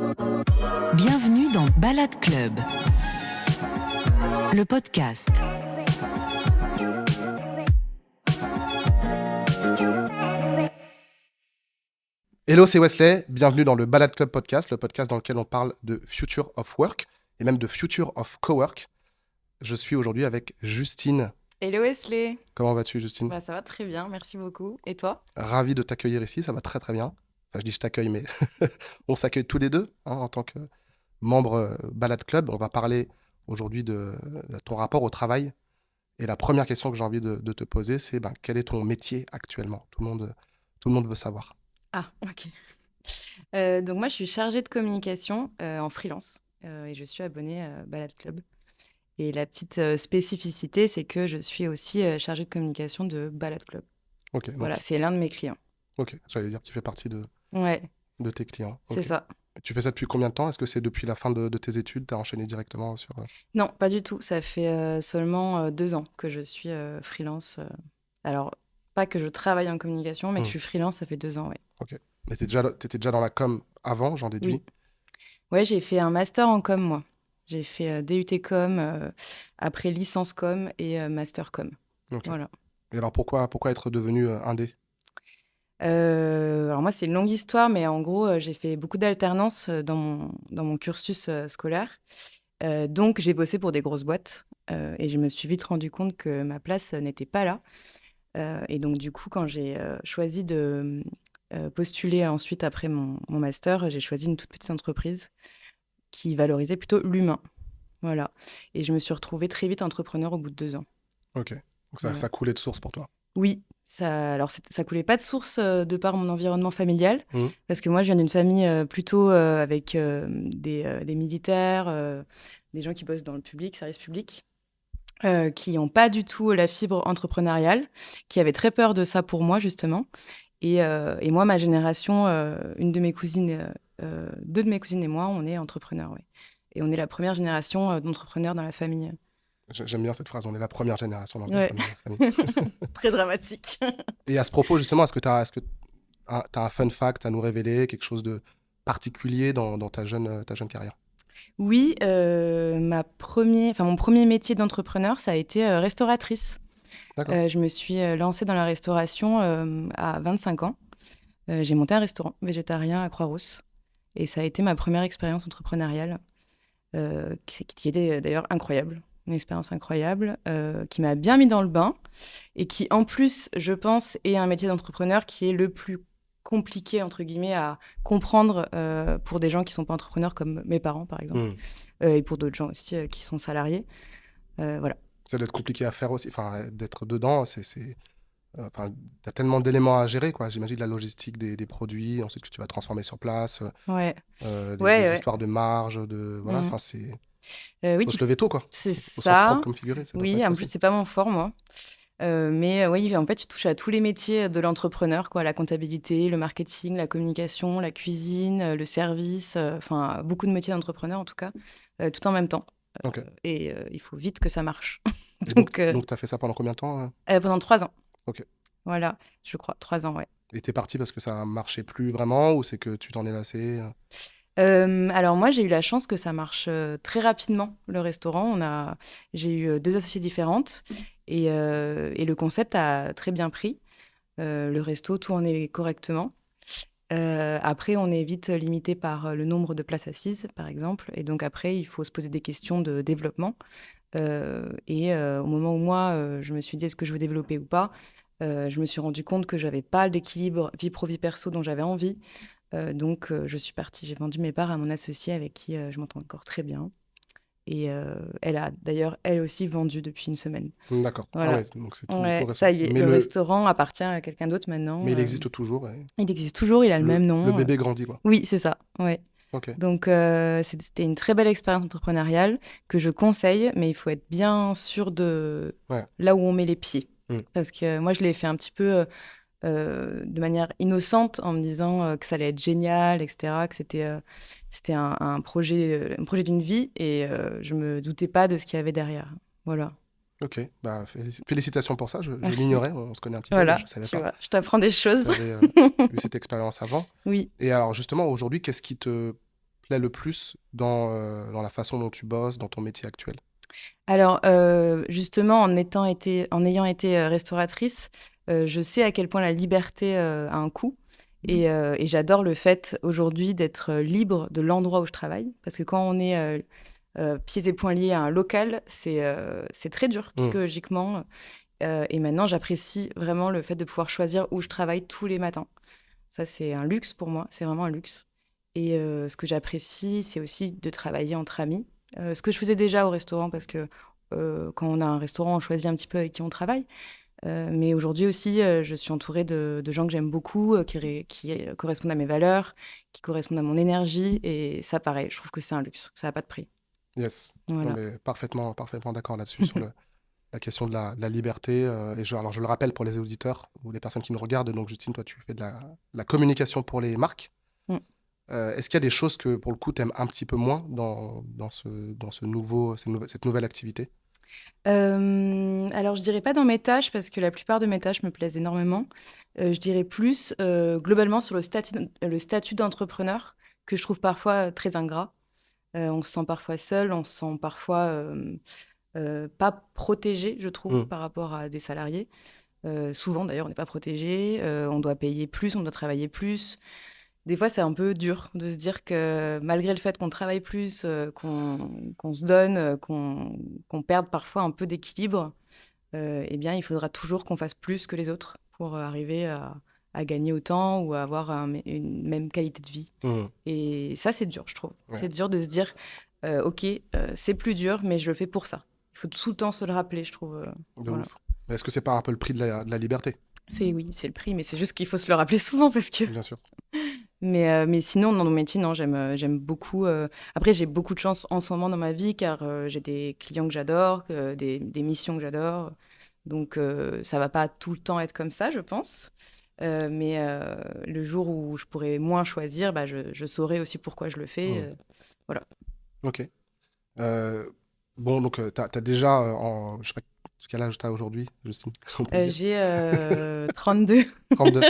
Bienvenue dans Balade Club, le podcast. Hello, c'est Wesley, bienvenue dans le Balade Club podcast, le podcast dans lequel on parle de future of work et même de future of cowork. Je suis aujourd'hui avec Justine. Hello Wesley. Comment vas-tu, Justine ? Ça va très bien, merci beaucoup. Et toi ? Ravi de t'accueillir ici, ça va très très bien. Enfin, je dis je t'accueille, mais on s'accueille tous les deux en tant que membres Balade Club. On va parler aujourd'hui de ton rapport au travail. Et la première question que j'ai envie de te poser, c'est quel est ton métier actuellement ? Tout le monde veut savoir. Ah, ok. Donc moi, je suis chargée de communication en freelance et je suis abonnée à Balade Club. Et la petite spécificité, c'est que je suis aussi chargée de communication de Balade Club. Ok. Donc, voilà, c'est l'un de mes clients. Ok, j'allais dire que tu fais partie de tes clients. C'est ça. Tu fais ça depuis combien de temps ? Est-ce que c'est depuis la fin de tes études ? Tu as enchaîné directement sur... Non, pas du tout. Ça fait seulement 2 ans que je suis freelance. Alors, pas que je travaille en communication, mais que je suis freelance, ça fait 2 ans, ouais. Ok. Mais t'étais déjà dans la com avant, j'en déduis ? Oui. Ouais, j'ai fait un master en com, moi. J'ai fait DUT com, après licence com et master com. Ok. Voilà. Et alors pourquoi être devenu indé ? Alors moi, c'est une longue histoire, mais en gros, j'ai fait beaucoup d'alternance dans mon cursus scolaire. Donc, j'ai bossé pour des grosses boîtes et je me suis vite rendu compte que ma place n'était pas là. Et donc, du coup, quand j'ai choisi de postuler ensuite après mon master, j'ai choisi une toute petite entreprise qui valorisait plutôt l'humain. Voilà. Et je me suis retrouvée très vite entrepreneur au bout de 2 ans. Ok. Donc ça coulait de source pour toi ? Oui. Alors, ça coulait pas de source de par mon environnement familial, parce que moi, je viens d'une famille plutôt avec des militaires, des gens qui bossent dans le public, service public, qui n'ont pas du tout la fibre entrepreneuriale, qui avaient très peur de ça pour moi, justement. Et moi, ma génération, deux de mes cousines et moi, on est entrepreneurs, ouais. Et on est la première génération d'entrepreneurs dans la famille. J'aime bien cette phrase, on est la première génération d'entrepreneurs dans la famille. Très dramatique. Et à ce propos, justement, est-ce que tu as un fun fact à nous révéler, quelque chose de particulier dans ta jeune carrière ? Oui, mon premier métier d'entrepreneur, ça a été restauratrice. Je me suis lancée dans la restauration à 25 ans. J'ai monté un restaurant végétarien à Croix-Rousse. Et ça a été ma première expérience entrepreneuriale, qui était d'ailleurs incroyable. Une expérience incroyable, qui m'a bien mis dans le bain et qui, en plus, je pense, est un métier d'entrepreneur qui est le plus compliqué, entre guillemets, à comprendre pour des gens qui ne sont pas entrepreneurs, comme mes parents, par exemple, et pour d'autres gens aussi qui sont salariés. Voilà. Ça doit être compliqué à faire aussi, d'être dedans, t'as tellement d'éléments à gérer, quoi. J'imagine la logistique des produits, ensuite que tu vas transformer sur place, les histoires de marge, voilà, faut se lever tôt, quoi. C'est au ça. Sens propre comme figuré. Oui, en plus, c'est pas mon fort, moi. Mais oui, en fait, tu touches à tous les métiers de l'entrepreneur, quoi. La comptabilité, le marketing, la communication, la cuisine, le service, beaucoup de métiers d'entrepreneur, en tout cas, tout en même temps. Okay. Et il faut vite que ça marche. donc, tu as fait ça pendant combien de temps ? Pendant 3 ans. Ok. Voilà, je crois, 3 ans, ouais. Et t'es partie parce que ça marchait plus vraiment ou c'est que tu t'en es lassée ? Alors moi, j'ai eu la chance que ça marche très rapidement, le restaurant. J'ai eu 2 associées différentes et le concept a très bien pris. Le resto tournait correctement. Après, on est vite limité par le nombre de places assises, par exemple. Et donc après, il faut se poser des questions de développement. Au moment où moi, je me suis dit, est-ce que je veux développer ou pas, je me suis rendu compte que je n'avais pas l'équilibre vie pro, vie perso dont j'avais envie. Donc, je suis partie. J'ai vendu mes parts à mon associée avec qui je m'entends encore très bien. Et elle a d'ailleurs, elle aussi, vendu depuis une semaine. D'accord. Voilà. Ah ouais, donc c'est tout récent. Ça y est, le restaurant appartient à quelqu'un d'autre maintenant. Mais il existe toujours. Ouais. Il existe toujours, il a le même nom. Le bébé grandit, quoi. Oui, c'est ça. Ouais. Okay. Donc, c'était une très belle expérience entrepreneuriale que je conseille, mais il faut être bien sûr de là où on met les pieds. Parce que moi, je l'ai fait un petit peu de manière innocente en me disant que ça allait être génial, etc., que c'était un projet d'une vie et je me doutais pas de ce qu'il y avait derrière. Voilà. Ok, félicitations pour ça, je l'ignorais, on se connaît un petit peu, mais je ne savais pas. Vois, je t'apprends des choses. Tu avais eu cette expérience avant. Oui. Et alors justement, aujourd'hui, qu'est-ce qui te plaît le plus dans la façon dont tu bosses, dans ton métier actuel? Alors, justement, en ayant été restauratrice, je sais à quel point la liberté a un coût. Et j'adore le fait aujourd'hui d'être libre de l'endroit où je travaille. Parce que quand on est pieds et poings liés à un local, c'est très dur Mmh. psychologiquement. Et maintenant, j'apprécie vraiment le fait de pouvoir choisir où je travaille tous les matins. Ça, c'est un luxe pour moi, c'est vraiment un luxe. Et ce que j'apprécie, c'est aussi de travailler entre amis. Ce que je faisais déjà au restaurant, parce que quand on a un restaurant, on choisit un petit peu avec qui on travaille. Mais aujourd'hui aussi, je suis entourée de gens que j'aime beaucoup, qui correspondent à mes valeurs, qui correspondent à mon énergie. Et ça, pareil, je trouve que c'est un luxe. Ça n'a pas de prix. Yes. Non, Voilà. mais parfaitement d'accord là-dessus sur la question de la liberté. Alors, je le rappelle pour les auditeurs ou les personnes qui nous regardent. Donc, Justine, toi, tu fais de la communication pour les marques. Mm. Est-ce qu'il y a des choses que, pour le coup, tu aimes un petit peu moins dans cette nouvelle activité? Alors, je dirais pas dans mes tâches, parce que la plupart de mes tâches me plaisent énormément. Je dirais plus globalement sur le statut d'entrepreneur, que je trouve parfois très ingrat. On se sent parfois seul, on se sent parfois pas protégé, je trouve, Mm. par rapport à des salariés. Souvent, d'ailleurs, on n'est pas protégé, on doit payer plus, on doit travailler plus. Des fois, c'est un peu dur de se dire que malgré le fait qu'on travaille plus, qu'on se donne, qu'on perde parfois un peu d'équilibre, eh bien, il faudra toujours qu'on fasse plus que les autres pour arriver à gagner autant ou à avoir une même qualité de vie. Mm. Et ça, c'est dur, je trouve. Ouais, C'est dur de se dire, OK, c'est plus dur, mais je le fais pour ça. Il faut tout le temps se le rappeler, je trouve. de Voilà. ouf. Mais est-ce que c'est pas un peu le prix de la liberté? Oui, c'est le prix, mais c'est juste qu'il faut se le rappeler souvent parce que. Bien sûr. Mais sinon, dans mon métier, non, j'aime beaucoup. Après, j'ai beaucoup de chance en ce moment dans ma vie car j'ai des clients que j'adore, des missions que j'adore. Donc, ça va pas tout le temps être comme ça, je pense. Mais le jour où je pourrais moins choisir, bah, je saurai aussi pourquoi je le fais. Mm. Voilà. Ok. Euh, bon, donc, tu as déjà, je sais pas quel âge tu as aujourd'hui, Justine, on peut le dire. J'ai 32. 32.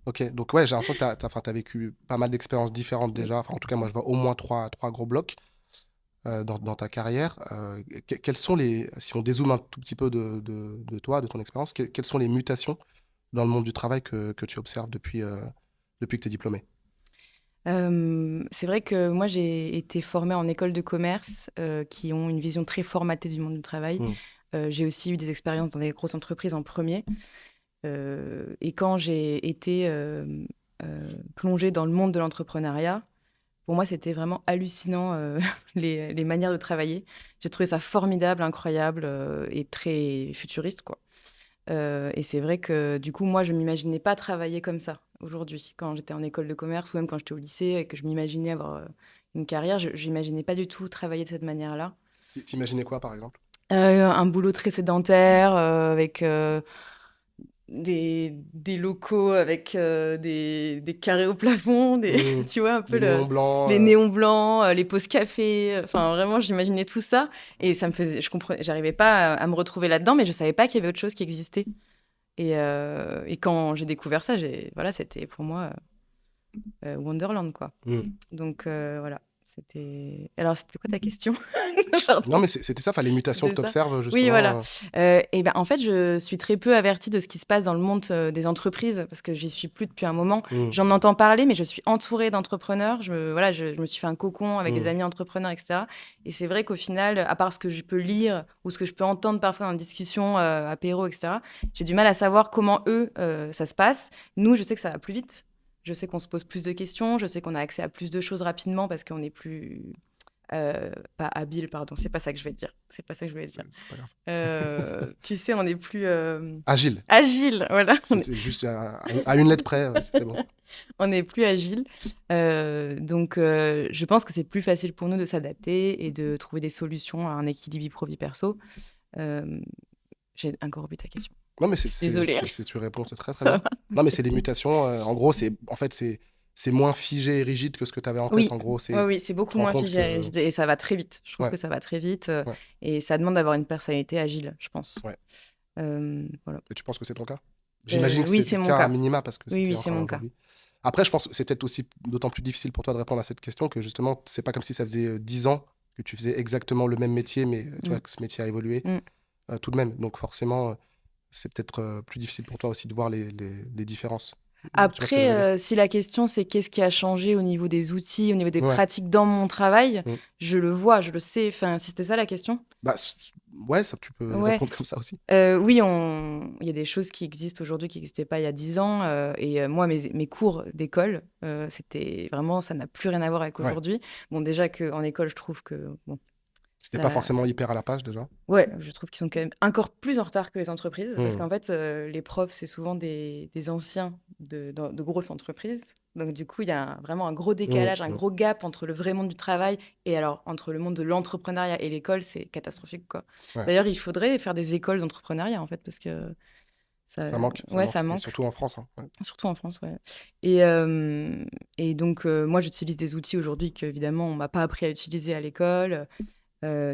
Ok, donc ouais, j'ai l'impression que tu as vécu pas mal d'expériences différentes Oui. déjà. Enfin, en tout cas, moi, je vois au moins trois gros blocs dans ta carrière. Quels sont si on dézoome un tout petit peu de toi, de ton expérience, quelles sont les mutations dans le monde du travail que tu observes depuis que tu es diplômé? C'est vrai que moi, j'ai été formée en école de commerce qui ont une vision très formatée du monde du travail. Hmm. J'ai aussi eu des expériences dans des grosses entreprises en premier. Et quand j'ai été plongée dans le monde de l'entrepreneuriat, pour moi, c'était vraiment hallucinant les manières de travailler. J'ai trouvé ça formidable, incroyable et très futuriste, quoi. Et c'est vrai que du coup, moi, je m'imaginais pas travailler comme ça aujourd'hui. Quand j'étais en école de commerce ou même quand j'étais au lycée et que je m'imaginais avoir une carrière, je n'imaginais pas du tout travailler de cette manière-là. T'imaginais quoi, par exemple? Un boulot très sédentaire avec des locaux avec des carrés au plafond, Hmm. tu vois, un peu Les néons blancs. les néons blancs, les pauses café. Enfin, vraiment, j'imaginais tout ça et ça me faisait, j'arrivais pas à me retrouver là-dedans, mais je savais pas qu'il y avait autre chose qui existait. Et quand j'ai découvert ça, voilà, c'était pour moi Wonderland, quoi. Hmm. Donc voilà, c'était. Alors, c'était quoi ta question? Pardon. Non, mais c'était ça, enfin, les mutations que C'était tu ça. observes, Oui, voilà. justement. Et ben, en fait, je suis très peu avertie de ce qui se passe dans le monde des entreprises parce que j'y suis plus depuis un moment. Hmm. J'en entends parler, mais je suis entourée d'entrepreneurs. Voilà, je me suis fait un cocon avec des Hmm. amis entrepreneurs, etc. Et c'est vrai qu'au final, à part ce que je peux lire ou ce que je peux entendre parfois dans une discussion, apéro, etc., j'ai du mal à savoir comment eux, ça se passe. Nous, je sais que ça va plus vite. Je sais qu'on se pose plus de questions. Je sais qu'on a accès à plus de choses rapidement parce qu'on est plus pas habile, pardon, c'est pas ça que je vais dire. C'est pas ça que je voulais dire. C'est pas grave. Tu sais, on est plus Agile. agile, voilà. C'était juste à une lettre près, c'était bon. On est plus agile. Donc, je pense que c'est plus facile pour nous de s'adapter et de trouver des solutions à un équilibre vie pro-vie perso. J'ai encore oublié ta question. Non, mais Désolée. tu réponds, c'est très très Ça bien. va. Non, mais c'est des mutations. En gros, c'est moins figé et rigide que ce que tu avais en tête. Oui, En gros, oui, c'est tu beaucoup te rends moins compte figé et que. rigide et ça va très vite. Je trouve Ouais, que ça va très vite ouais, et ça demande d'avoir une personnalité agile, je pense. ouais. Voilà. Et tu penses que c'est ton cas? J'imagine que Oui, c'est c'est le mon cas à cas. minima parce que Oui, c'était oui, c'est encore là mon cas. aujourd'hui. Après, je pense que c'est peut-être aussi d'autant plus difficile pour toi de répondre à cette question que justement, c'est pas comme si ça faisait 10 ans que tu faisais exactement le même métier, mais tu vois Mm. que ce métier a évolué Mm. tout de même. Donc forcément, c'est peut-être plus difficile pour toi aussi de voir les différences. Tu vois ce que je Après, veux dire? si la question c'est qu'est-ce qui a changé au niveau des outils, au niveau des Ouais. pratiques dans mon travail, Mm. je le vois, je le sais. Enfin, si c'était ça la question. Bah, ouais, ça, tu peux Ouais. répondre comme ça aussi. Oui, il y a des choses qui existent aujourd'hui qui n'existaient pas il y a 10 ans. Et moi, mes cours d'école, c'était vraiment, ça n'a plus rien à voir avec Ouais. aujourd'hui. Bon, déjà qu'en école, je trouve que, bon, C'était pas ça, forcément hyper à la page déjà. ouais, je trouve qu'ils sont quand même encore plus en retard que les entreprises. Parce Mm. qu'en fait, les profs, c'est souvent des anciens de grosses entreprises. Donc, du coup, il y a vraiment un gros décalage, un Mm. gros gap entre le vrai monde du travail et alors entre le monde de l'entrepreneuriat et l'école, c'est catastrophique, quoi. Ouais. D'ailleurs, il faudrait faire des écoles d'entrepreneuriat, en fait, parce que Ça manque, ça ouais, manque. ça Et manque, surtout en France, hein. Ouais. surtout en France, ouais. Et donc, moi, j'utilise des outils aujourd'hui qu'évidemment, on m'a pas appris à utiliser à l'école,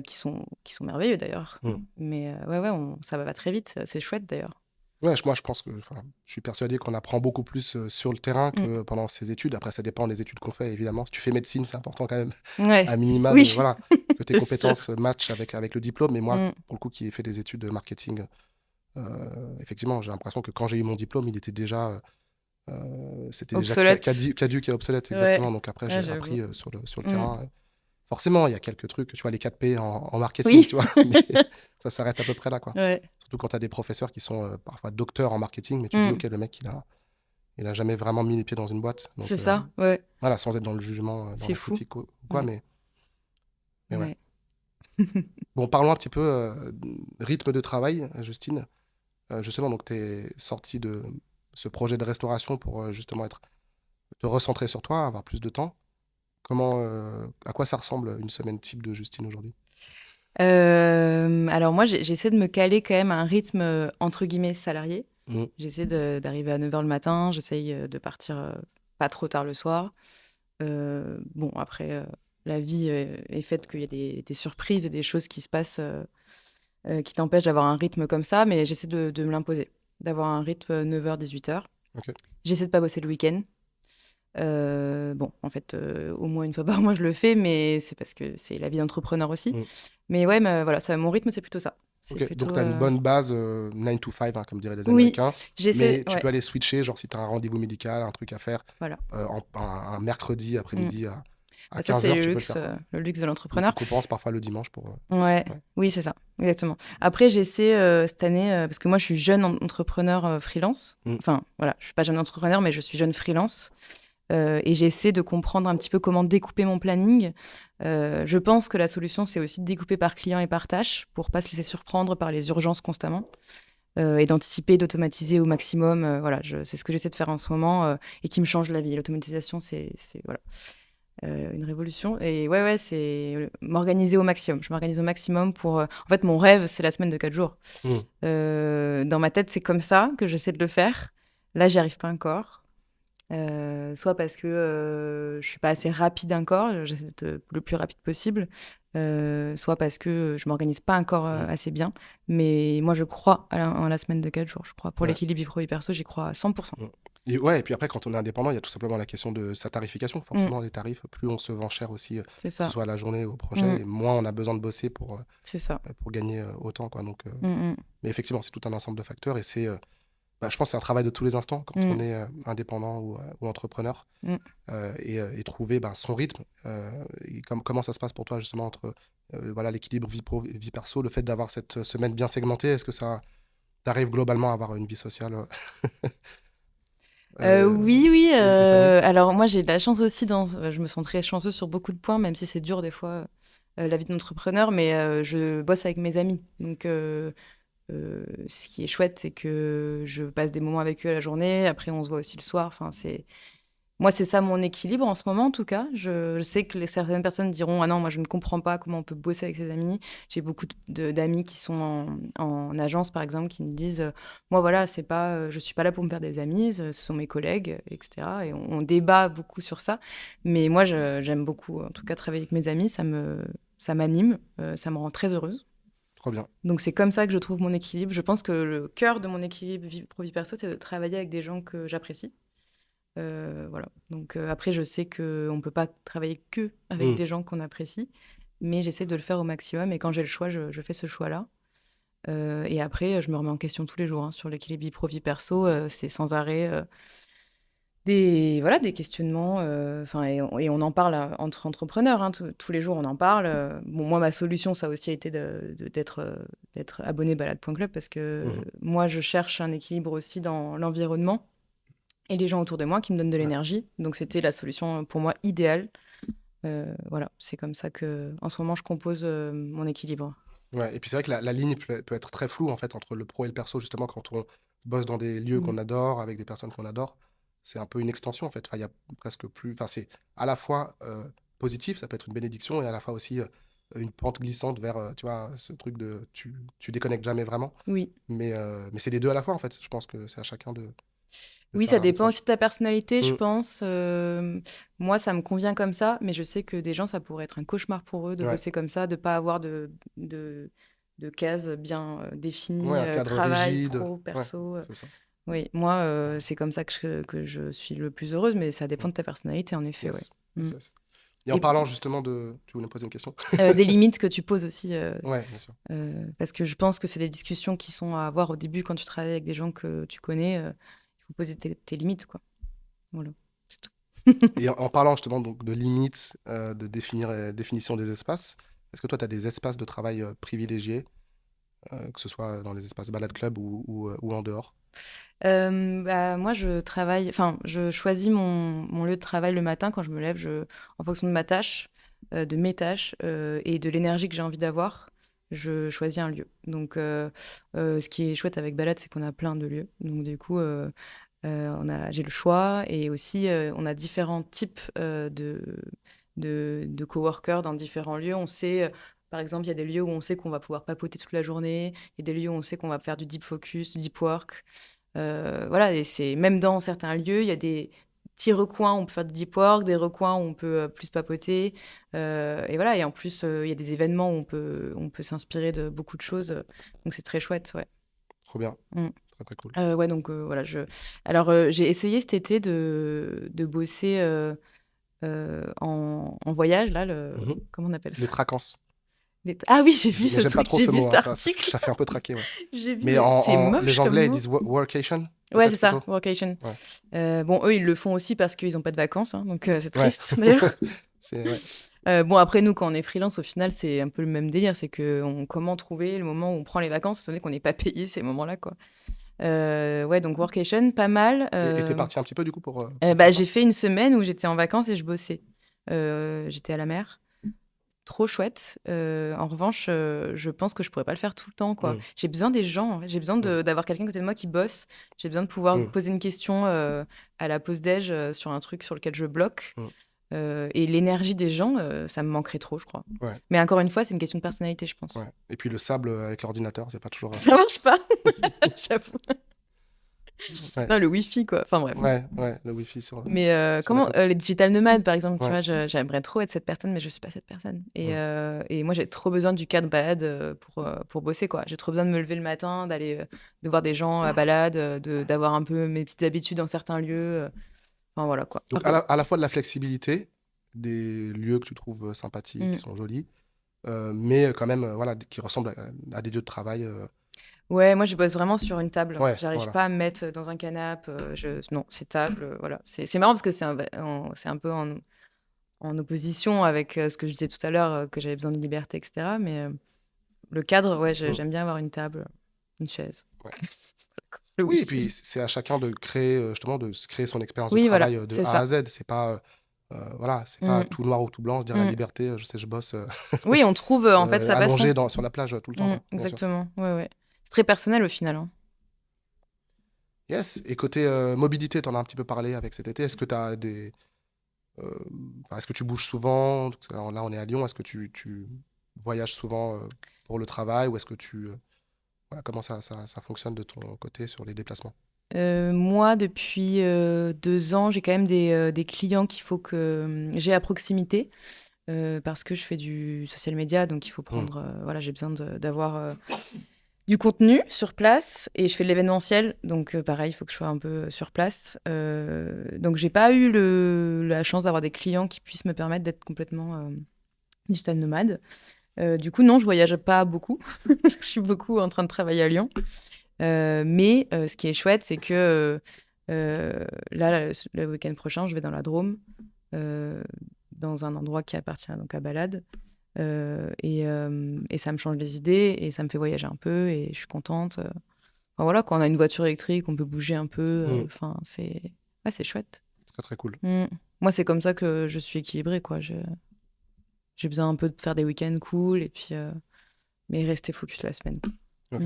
qui sont merveilleux d'ailleurs. Mm. Mais ouais, ouais, ça va très vite, c'est chouette d'ailleurs. Ouais, moi, je pense que, enfin, je suis persuadé qu'on apprend beaucoup plus sur le terrain Mm. que pendant ses études. Après, ça dépend des études qu'on fait, évidemment. Si tu fais médecine, c'est important quand même, Ouais, à minima, oui, voilà, que tes c'est sûr. compétences matchent avec le diplôme. Mais moi, Mm. pour le coup, qui ai fait des études de marketing, effectivement, j'ai l'impression que quand j'ai eu mon diplôme, il était déjà, c'était déjà Obsolète. caduc et obsolète, Ouais, exactement. Donc après, ouais, j'ai j'avoue. appris sur le Mm. terrain. Forcément, il y a quelques trucs, tu vois, les 4 P en marketing, Oui, tu vois, mais ça s'arrête à peu près là, quoi. ouais. Surtout quand tu as des professeurs qui sont parfois docteurs en marketing, mais tu te dis, Mm. OK, le mec, il a jamais vraiment mis les pieds dans une boîte. C'est Donc, ça, ouais, voilà, sans être dans le jugement, dans c'est la fou. critique ou quoi, Ouais, mais ouais. ouais. Bon, parlons un petit peu rythme de travail, Justine. Justement, donc, tu es sortie de ce projet de restauration pour justement te recentrer sur toi, avoir plus de temps. À quoi ça ressemble une semaine type de Justine aujourd'hui? Alors moi, j'essaie de me caler quand même à un rythme entre guillemets salarié. Mm. J'essaie d'arriver à 9 h le matin, j'essaye de partir pas trop tard le soir. Bon, après, la vie est faite qu'il y a des surprises et des choses qui se passent qui t'empêchent d'avoir un rythme comme ça, mais j'essaie de me l'imposer, d'avoir un rythme 9 h 18 h. OK. J'essaie de pas bosser le week-end. Bon, en fait, au moins une fois par mois, je le fais, mais c'est parce que c'est la vie d'entrepreneur aussi. Mm. Mais ouais, voilà, mon rythme, c'est plutôt ça. C'est OK. Donc, plutôt. tu as une bonne base 9 to 5, hein, comme diraient les Oui, Américains. j'essaie. Mais tu Ouais, peux aller switcher, genre si tu as un rendez-vous médical, un truc à faire voilà. un mercredi Mm. après-midi à Bah, ça, 15 c'est heures, tu peux le faire, quoi. le luxe de Ou tu l'entrepreneur. compenses parfois le dimanche pour. Ouais, Ouais. oui, c'est ça, exactement. Après, j'essaie cette année, parce que moi, je suis jeune entrepreneur freelance. Mm. Enfin, voilà, je suis pas jeune entrepreneur, mais je suis jeune freelance. Et j'essaie de comprendre un petit peu comment découper mon planning. Je pense que la solution, c'est aussi de découper par client et par tâche pour pas se laisser surprendre par les urgences constamment. Et d'anticiper, d'automatiser au maximum. Voilà, c'est ce que j'essaie de faire en ce moment et qui me change la vie. L'automatisation, c'est voilà, une révolution. Et ouais, c'est m'organiser au maximum. Je m'organise au maximum pour. En fait, mon rêve, c'est la semaine de 4 jours. Mm. Dans ma tête, c'est comme ça que j'essaie de le faire. Là, j'y arrive pas encore. Soit parce que je suis pas assez rapide encore, j'essaie d'être le plus rapide possible, soit parce que je m'organise pas encore Mm. assez bien. Mais moi, je crois en la semaine de 4 jours. Je crois pour Ouais. l'équilibre vie pro vie perso, j'y crois à 100%. Mm. Et puis après, quand on est indépendant, il y a tout simplement la question de sa tarification. Forcément, les tarifs, plus on se vend cher aussi, C'est que ce ça. soit à la journée ou au projet, et moins on a besoin de bosser C'est ça. pour gagner autant, quoi. Donc, Mm, mm. mais effectivement, c'est tout un ensemble de facteurs et je pense que c'est un travail de tous les instants quand on est indépendant ou entrepreneur et trouver son rythme. Et comment ça se passe pour toi justement entre voilà, l'équilibre vie pro, vie perso, le fait d'avoir cette semaine bien segmentée, est-ce que ça t'arrive globalement à avoir une vie sociale Oui. épanouie? Alors moi, j'ai de la chance aussi. Je me sens très chanceuse sur beaucoup de points, même si c'est dur des fois la vie d'entrepreneur. Mais je bosse avec mes amis, donc ce qui est chouette, c'est que je passe des moments avec eux à la journée. Après, on se voit aussi le soir. Enfin, moi, c'est ça mon équilibre en ce moment, en tout cas. Je sais que certaines personnes diront: ah non, moi, je ne comprends pas comment on peut bosser avec ses amis. J'ai beaucoup d'amis qui sont en agence, par exemple, qui me disent moi, voilà, c'est pas, je suis pas là pour me faire des amis, ce sont mes collègues, etc. Et on débat beaucoup sur ça. Mais moi, j'aime beaucoup, en tout cas, travailler avec mes amis. Ça m'anime, ça me rend très heureuse. Trop bien. Donc c'est comme ça que je trouve mon équilibre. Je pense que le cœur de mon équilibre vie pro vie perso, c'est de travailler avec des gens que j'apprécie. Voilà. Donc après, je sais qu'on ne peut pas travailler que avec Mm. des gens qu'on apprécie, mais j'essaie de le faire au maximum. Et quand j'ai le choix, je fais ce choix-là. Et après, je me remets en question tous les jours hein, sur l'équilibre vie pro-vie perso. C'est sans arrêt des questionnements. Enfin, et on en parle entre entrepreneurs. Hein, tous les jours, on en parle. Bon, moi, ma solution, ça a aussi été d'être abonné balade.club parce que Mhm. moi, je cherche un équilibre aussi dans l'environnement et les gens autour de moi qui me donnent de Ouais. l'énergie. Donc, c'était la solution pour moi idéale. Voilà, c'est comme ça que, en ce moment, je compose mon équilibre. Ouais. Et puis c'est vrai que la ligne peut être très floue en fait entre le pro et le perso, justement, quand on bosse dans des lieux Mm. qu'on adore, avec des personnes qu'on adore. C'est un peu une extension en fait. Enfin, il y a presque plus. Enfin, c'est à la fois positif, ça peut être une bénédiction, et à la fois aussi une pente glissante vers, tu vois, ce truc de tu déconnectes jamais vraiment. Oui. Mais c'est les deux à la fois en fait. Je pense que c'est à chacun de Oui, faire ça un dépend métrage. aussi de ta personnalité, je Mm. pense. Moi, ça me convient comme ça, mais je sais que des gens, ça pourrait être un cauchemar pour eux de Ouais. bosser comme ça, de pas avoir de cases bien Ouais, définies, un cadre travail, rigide. pro, Ouais, perso. c'est ça. Oui, moi, c'est comme ça que je suis le plus heureuse, mais ça Mm. dépend de ta personnalité, en effet, ouais. Yes. Mm. Yes, yes. Et en Et parlant justement de. Tu voulais me poser une question? des limites que tu poses aussi, Ouais, bien sûr. parce que je pense que c'est des discussions qui sont à avoir au début quand tu travailles avec des gens que tu connais. Il faut poser tes limites, quoi. Voilà, c'est tout. Et en parlant justement donc, de limites, de définition des espaces, est-ce que toi, tu as des espaces de travail privilégiés, que ce soit dans les espaces balade club ou en dehors? Bah, moi, je choisis mon lieu de travail le matin quand je me lève, en fonction de ma tâche, de mes tâches et de l'énergie que j'ai envie d'avoir, je choisis un lieu. Donc, ce qui est chouette avec Balade, c'est qu'on a plein de lieux. Donc, du coup, j'ai le choix et aussi, on a différents types de coworkers dans différents lieux. On sait, par exemple, il y a des lieux où on sait qu'on va pouvoir papoter toute la journée, il y a des lieux où on sait qu'on va faire du deep focus, du deep work. Voilà, et c'est même dans certains lieux, il y a des petits recoins où on peut faire du deep work, des recoins où on peut plus papoter. Et voilà, et en plus, il y a des événements où on peut s'inspirer de beaucoup de choses. Donc c'est très chouette, ouais. Trop bien. Mm. Très, très cool. Ouais, donc voilà. Alors, j'ai essayé cet été de bosser en voyage, là, Mhm. comment on appelle Les ça? tracances. Ah oui, j'ai vu Mais ce j'aime pas truc, trop j'ai ce vu mot, cet hein, article. ça fait un peu traquer, ouais. J'ai vu, Mais c'est les moche comme Anglais, ils mot. disent workation, Ouais, peut-être c'est ça, plutôt. workation. Ouais. Bon, eux, ils le font aussi parce qu'ils n'ont pas de vacances, hein, donc c'est Ouais. triste d'ailleurs. Ouais. Bon, après, nous, quand on est freelance, au final, c'est un peu le même délire. C'est comment trouver le moment où on prend les vacances, étant donné qu'on n'est pas payé ces moments-là, quoi. Ouais, donc workation, pas mal. Et t'es parti un petit peu du coup pour Bah, faire ça? j'ai fait une semaine où j'étais en vacances et je bossais. J'étais à la mer. Trop chouette. En revanche, je pense que je pourrais pas le faire tout le temps, quoi. Mm. J'ai besoin des gens, en fait. J'ai besoin Mm. d'avoir quelqu'un à côté de moi qui bosse. J'ai besoin de pouvoir Mm. poser une question à la pause déj sur un truc sur lequel je bloque. Mm. Et l'énergie des gens, ça me manquerait trop, je crois. Ouais. Mais encore une fois, c'est une question de personnalité, je pense. Ouais. Et puis le sable avec l'ordinateur, c'est pas toujours. Ça marche pas, j'avoue. Ouais. Non, le Wi-Fi, quoi. Enfin bref. Ouais, le wifi Mais sur la côte. les digital nomades, par exemple, tu Ouais. vois, j'aimerais trop être cette personne, mais je suis pas cette personne. Mm. Et moi, j'ai trop besoin du cadre balade pour bosser, quoi. J'ai trop besoin de me lever le matin, de voir des gens à balade, d'avoir un peu mes petites habitudes dans certains lieux. Enfin, voilà, quoi. Donc à la fois de la flexibilité, des lieux que tu trouves sympathiques, qui Mm. sont jolis, mais quand même voilà, qui ressemblent à des lieux de travail. Ouais, moi, je bosse vraiment sur une table. Ouais, J'arrive voilà. pas à me mettre dans un canapé. Non, c'est table, voilà. C'est marrant parce que c'est un peu en opposition avec ce que je disais tout à l'heure, que j'avais besoin de liberté, etc. Mais le cadre, ouais, Mm. j'aime bien avoir une table, une chaise. Ouais. Le Oui, et wifi. puis c'est à chacun de créer justement de se créer son expérience de Oui, voilà, travail de c'est A à ça. Z. C'est pas voilà, c'est pas Mm, tout noir ou tout blanc, se dire la mm. liberté, je sais, je bosse Oui, on trouve en fait sa façon. allongé sur la plage tout le temps, quoi, bien sûr. Exactement. Ouais, ouais. C'est très personnel au final, hein. Yes, et côté mobilité, tu en as un petit peu parlé avec cet été. Est-ce que tu as des. euh, est-ce que tu bouges souvent? Parce que là, on est à Lyon. Est-ce que tu voyages souvent pour le travail ou est-ce que voilà, comment ça fonctionne de ton côté sur les déplacements? Moi, depuis 2 ans, j'ai quand même des clients qu'il faut que j'ai à proximité parce que je fais du social media, donc il faut Hmm. prendre. Voilà, j'ai besoin d'avoir Du contenu sur place et je fais de l'événementiel, donc pareil, il faut que je sois un peu sur place. Donc j'ai pas eu la chance d'avoir des clients qui puissent me permettre d'être complètement digital nomade. Du coup, non, je voyage pas beaucoup. Je suis beaucoup en train de travailler à Lyon. Mais ce qui est chouette, c'est que là, le week-end prochain, je vais dans la Drôme, dans un endroit qui appartient donc à Balade. Et ça me change les idées et ça me fait voyager un peu et je suis contente. Enfin, voilà, quand on a une voiture électrique, on peut bouger un peu. Enfin, c'est chouette. Très, très cool. Moi, c'est comme ça que je suis équilibrée, quoi. J'ai besoin un peu de faire des week-ends cool et puis mais rester focus la semaine. Ok.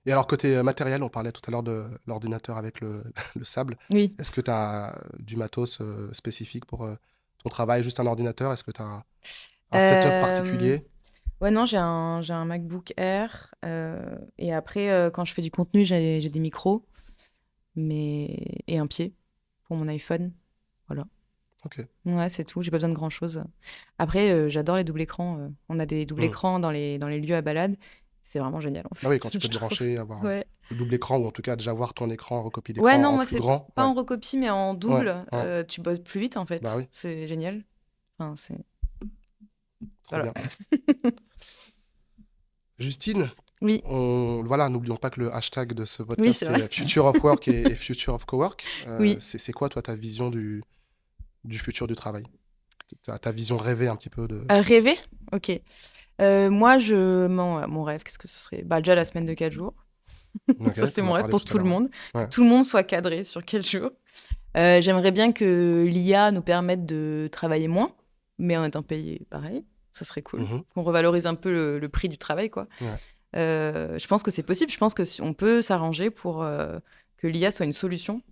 Et alors, côté matériel, on parlait tout à l'heure de l'ordinateur avec le sable. Oui. Est-ce que tu as du matos spécifique pour ton travail, juste un ordinateur? Est-ce que tu as un setup particulier? Ouais, non, j'ai un MacBook Air. Et après, quand je fais du contenu, j'ai des micros et un pied pour mon iPhone. Voilà. Ok. Ouais, c'est tout. J'ai pas besoin de grand-chose. Après, j'adore les doubles écrans. On a des doubles écrans dans les lieux à balade. C'est vraiment génial, en fait. Ah oui, quand tu peux je te trouve. brancher, avoir Ouais. le double écran ou en tout cas déjà voir ton écran en recopie Ouais, d'écran non, en moi, plus c'est grand. pas Ouais. en recopie, mais en double. Ouais. Tu bosses plus vite, en fait. Bah oui, C'est génial. Enfin, c'est... trop Voilà. bien. Justine, Oui, voilà, n'oublions pas que le hashtag de ce oui, podcast, c'est vrai. c'est Future of Work et Future of Cowork. Oui. C'est quoi, toi, ta vision du futur du travail? Ta vision rêvée un petit peu de... Rêver? Ok. Moi, mon rêve, qu'est-ce que ce serait? Bah, déjà la semaine de 4 jours. Ok, Ça, c'est t'en mon as rêve parlé pour tout à tout le l'heure. monde. Ouais. Que tout le monde soit cadré sur 4 jours. J'aimerais bien que l'IA nous permette de travailler moins, mais en étant payé pareil. Ça serait cool. Mhm. Qu'on revalorise un peu le prix du travail, quoi. Ouais. Je pense que c'est possible. Je pense que on peut s'arranger pour que l'IA soit une solution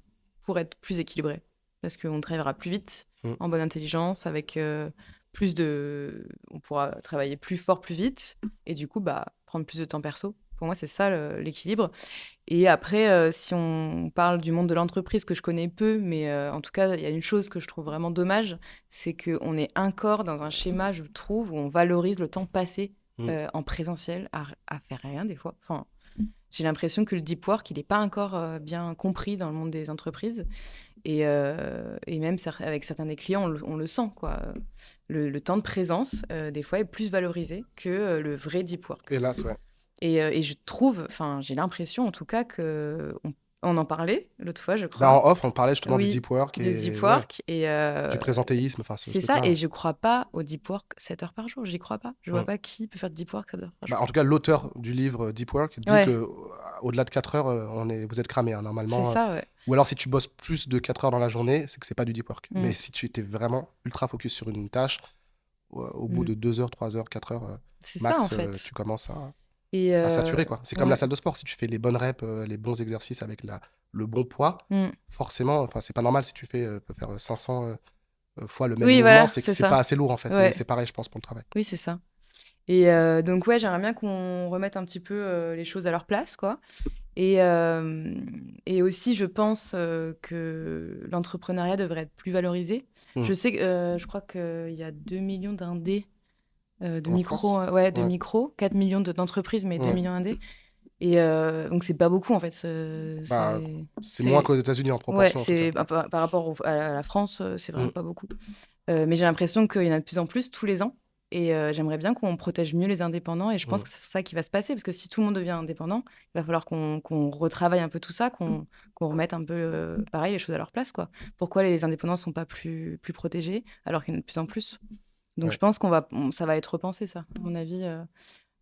pour être plus équilibré. Parce qu'on travaillera plus vite, en bonne intelligence, avec plus de... On pourra travailler plus fort, plus vite, et du coup, bah, prendre plus de temps perso. Pour moi, c'est ça l'équilibre. Et après, si on parle du monde de l'entreprise que je connais peu, mais en tout cas, il y a une chose que je trouve vraiment dommage, c'est qu'on est encore dans un schéma, je trouve, où on valorise le temps passé en présentiel à faire rien des fois. Enfin, j'ai l'impression que le deep work, il n'est pas encore bien compris dans le monde des entreprises. Et même avec certains des clients, on le sent, quoi. Le temps de présence, des fois, est plus valorisé que le vrai deep work. Hélas, ouais. Et je trouve, enfin, j'ai l'impression en tout cas on en parlait l'autre fois, je Bah, en crois. off, on parlait justement du Oui, deep work du et deep ouais, work. Et du présentéisme, enfin ce c'est ça, truc-là. et je crois pas au deep work 7 heures par jour, j'y crois pas. Je vois Mm. pas qui peut faire du deep work 7 heures par Bah, jour. en tout cas, l'auteur du livre Deep Work dit Ouais, que au-delà de 4 heures, vous êtes cramé, hein, c'est normalement. ça, ouais. Ou alors, si tu bosses plus de 4 heures dans la journée, c'est que c'est pas du deep work. Mm. Mais si tu étais vraiment ultra focus sur une tâche, au bout Mm. de 2 heures, 3 heures, 4 heures C'est ça, en max, fait. tu commences Et à saturer, quoi. C'est comme ouais. la salle de sport. Si tu fais les bonnes reps, les bons exercices avec le bon poids, Mm. forcément, enfin, c'est pas normal si tu peux faire 500 fois le même Oui, mouvement, voilà, c'est que c'est c'est ça. pas assez lourd, en fait. Ouais. C'est pareil, je pense, pour le travail. Oui, c'est ça. Et donc, ouais, j'aimerais bien qu'on remette un petit peu les choses à leur place, quoi. Et aussi, je pense que l'entrepreneuriat devrait être plus valorisé. Mm. Je crois qu'il y a 2 millions d'indés, de En micros, France? de Ouais. micros, 4 millions d'entreprises, mais 2 Ouais. millions d'indés. Et donc, c'est pas beaucoup, en fait. Bah, c'est moins qu'aux États-Unis en Ouais, proportion, en tout cas. par rapport à la France, c'est vraiment Mm. pas beaucoup. Mais j'ai l'impression qu'il y en a de plus en plus tous les ans. Et j'aimerais bien qu'on protège mieux les indépendants. Et je pense Mm. que c'est ça qui va se passer. Parce que si tout le monde devient indépendant, il va falloir qu'on retravaille un peu tout ça, qu'on remette un peu, pareil, les choses à leur place, quoi. Pourquoi les indépendants ne sont pas plus protégés alors qu'il y en a de plus en plus? Donc Ouais. je pense ça va être repensé, ça, à mon avis.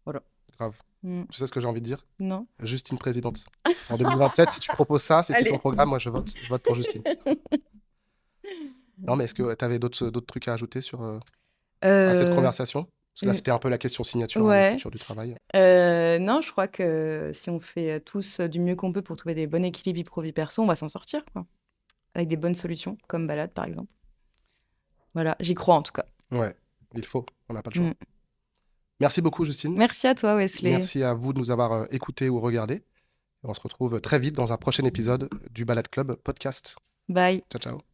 Voilà. Grave. Mm. Tu sais ce que j'ai envie de dire? Non? Justine présidente. En 2027, si tu proposes ça, c'est Allez. ton programme, moi je vote pour Justine. Non, mais est-ce que tu avais d'autres trucs à ajouter à cette conversation? Parce que là, euh, c'était un peu la question signature, hein, le Ouais. futur du travail. Non, je crois que si on fait tous du mieux qu'on peut pour trouver des bons équilibres vie pro vie perso, on va s'en sortir, quoi. Avec des bonnes solutions, comme balade par exemple. Voilà, j'y crois en tout cas. Ouais, il faut, on n'a pas le choix. Mm. Merci beaucoup, Justine. Merci à toi, Wesley. Merci à vous de nous avoir écoutés ou regardés. On se retrouve très vite dans un prochain épisode du Balade Club podcast. Bye. Ciao, ciao.